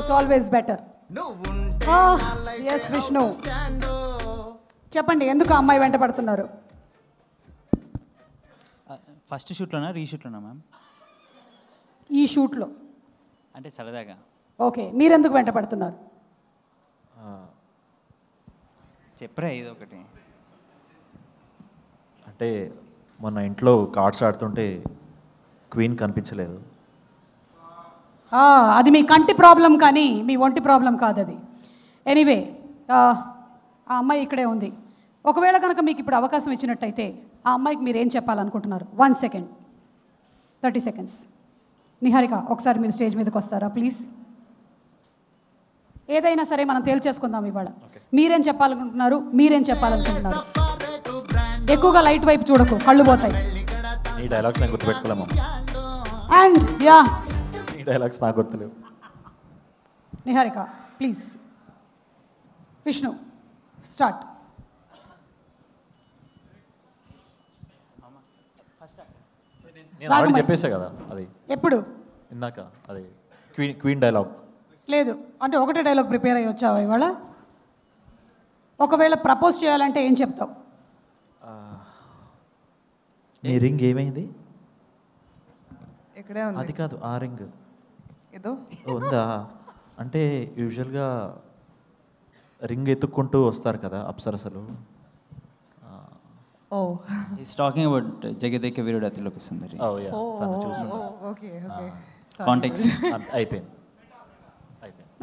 It's always better. Yes Vishnu, చెప్పండి ఎందుకు ఆ అమ్మాయి వెంట పడుతున్నారు? ఫస్ట్ షూట్లోనా రీషూట్లోనా మ్యామ్? ఈ షూట్లో అంటే సరదాగా. ఓకే, మీరెందుకు వెంట పడుతున్నారు? చెప్పరా ఏదో ఒకటి. అంటే మొన్న ఇంట్లో కార్డ్స్ ఆడుతుంటే క్వీన్ కనిపించలేదు. అది మీ కంటి ప్రాబ్లం కానీ మీ ఒంటి ప్రాబ్లం కాదు అది. ఎనీవే, ఆ అమ్మాయి ఇక్కడే ఉంది. ఒకవేళ కనుక మీకు ఇప్పుడు అవకాశం ఇచ్చినట్టయితే ఆ అమ్మాయికి మీరు ఏం చెప్పాలనుకుంటున్నారు? 1 సెకండ్, 30 సెకండ్స్. నిహారిక, ఒకసారి మీరు స్టేజ్ మీదకి వస్తారా ప్లీజ్? ఏదైనా సరే మనం తేల్చేసుకుందాం ఇవాళ. మీరేం చెప్పాలనుకుంటున్నారు? ఎక్కువగా లైట్ వైపు చూడకు, కళ్ళు పోతాయి. ఈ డైలాగ్స్ నేను గుర్తుపెట్టుకోలేము. అండ్ యా, ఈ డైలాగ్స్ నాకు గుర్తులేవు. నిహారిక ప్లీజ్. విష్ణు స్టార్ట్. నేను ఆల్రెడీ చెప్పేసా కదా అది. ఎప్పుడు? ఇందాక అది క్వీన్ డైలాగ్. లేదు అంటే ఒకటే డైలాగ్ ప్రిపేర్ అయ్యి వచ్చావా ఇవాళ? ఒకవేళ ప్రపోజ్ చేయాలంటే ఏం చెప్తావు? నీ రింగ్ ఏమైంది? ఇక్కడే ఉంది. అది కాదు, ఆ రింగ్ ఏదో ఉందా అంటే యూజువల్గా రింగ్ ఎత్తుక్కుంటూ వస్తారు కదా అప్సరసలు. Oh, is talking about Jagadeka Veerudu Athiloka Sundari. Okay okay, context అయిపోయింది.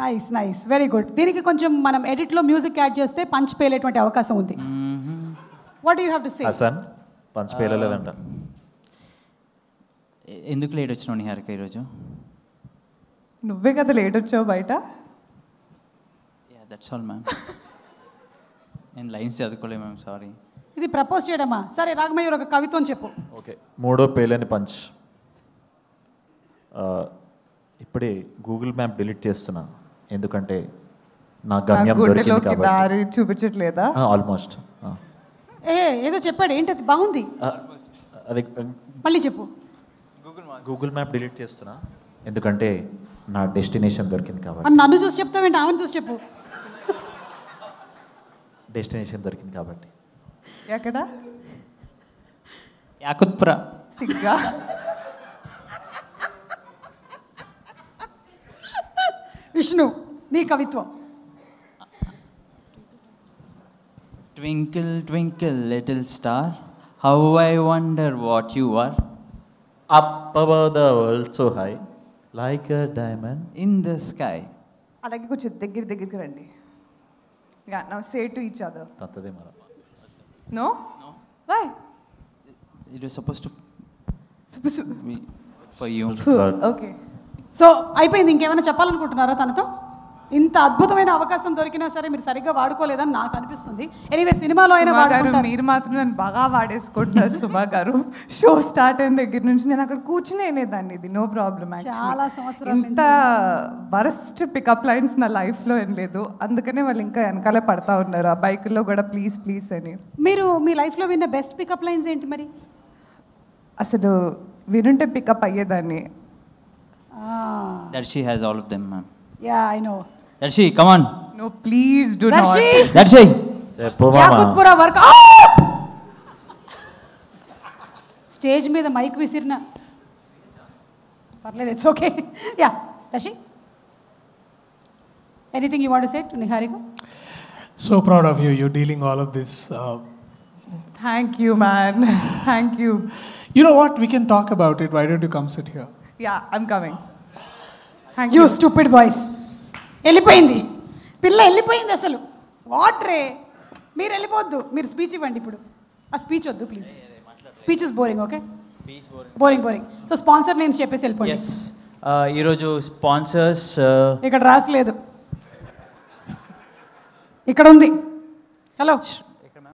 Nice nice, very good. దీనికి కొంచెం మనం ఎడిట్లో మ్యూజిక్ యాడ్ చేస్తే పంచ్ పేలేటువంటి అవకాశం ఉంది. What do you have to say? Hasan punch పేలలేదంట. ఎందుకు లేట్ వచ్చినావు నిహారిక ఈరోజు? నువ్వే కదా లేట్ వచ్చావు బయట. Yeah that's all ma'am. నేను లైన్స్ చదువుకోలేము మ్యామ్, సారీ. ఇది ప్రపోజ్ చేయడమా? సరే రాగమయ్య ఒక కవిత్వం చెప్పు. ఓకే, మూడో పేలేని పంచ్. ఇప్పుడే గూగుల్ మ్యాప్ డిలీట్ చేస్తున్నా, ఎందుకంటే నా గమ్యం దొరికింది కాబట్టి. దారి చూపించట్లేదా? ఆల్మోస్ట్. ఏదో చెప్పాడు, ఏంటది? బాగుంది, అది మళ్ళీ చెప్పు. గూగుల్ మ్యాప్ డిలీట్ చేస్తున్నా ఎందుకంటే నా డెస్టినేషన్ దొరికింది కాబట్టి. నన్ను చూసి చెప్తావేంటి? ఆమెను చూసి చెప్పు. డెస్టినేషన్ దొరికింది కాబట్టి. ఎక్కడ? యాకుత్పుర. సిగ్గా. విష్ణు నీ కవిత్వం. Twinkle twinkle little star, how I wonder what you are. Up above the world so high, like a diamond in the sky. అలాగే కొంచెం దగ్గరికి రండి. Yeah, now say to each other. తత్తదే మన. No? Why? It was supposed to be for you. Okay. So అయిపోయింది. ఇంకేమైనా చెప్పాలనుకుంటున్నారా తనతో? ఇంత అద్భుతమైన అవకాశం దొరికినా సరే మీరు సరిగ్గా వాడుకోలేదని నాకు అనిపిస్తుంది. ఎనీవే, సినిమాలో అయినా వాడుకుంటారు. మీరు మాత్రం నన్ను బాగా వాడేసుకుంటున్నారు సుమా గారు. షో స్టార్ట్ అయిన దగ్గర నుంచి నేను అక్కడ కూర్చుని అనేదాన్ని. ఇది నో ప్రాబ్లం. చాలా సంవత్సరాలు ఇంత వరస్ట్ పికప్ లైన్స్ నా లైఫ్లో ఏం లేదు. అందుకనే వాళ్ళు ఇంకా వెనకాలే పడతా ఉన్నారు ఆ బైకుల్లో కూడా, ప్లీజ్ ప్లీజ్ అని. మీరు మీ లైఫ్లో విన్న బెస్ట్ పికప్ లైన్స్ ఏంటి మరి? అసలు వినుంటే పికప్ అయ్యేదాన్ని. Darshi has all of them, ma'am. Yeah, I know. Darshi, come on. No, please do Darshi! not. Darshi. చెప్పు మామ. యాకుత్పుర వర్క్. స్టేజ్ మీద మైక్ విసిరిన పర్లేదు, it's okay. Yeah Darshi, anything you want to say to Niharika? So proud of you. You're dealing all of this. Thank you, man. Thank you. You know what? We can talk about it. Why don't you come sit here? Yeah, I'm coming. Thank you you. Stupid boys. వెళ్ళిపోయింది పిల్ల, వెళ్ళిపోయింది అసలు. What రే, మీరు వెళ్ళిపోవద్దు. మీరు speech ఇవ్వండి ఇప్పుడు. ఆ speech వద్దు please. Speech is boring. Okay, boring. So sponsor names చెప్పేసి వెళ్ళిపోండి. Yes. ఈరోజు స్పాన్సర్స్ ఇక్కడ రాసలేదు, ఇక్కడ ఉంది. హలో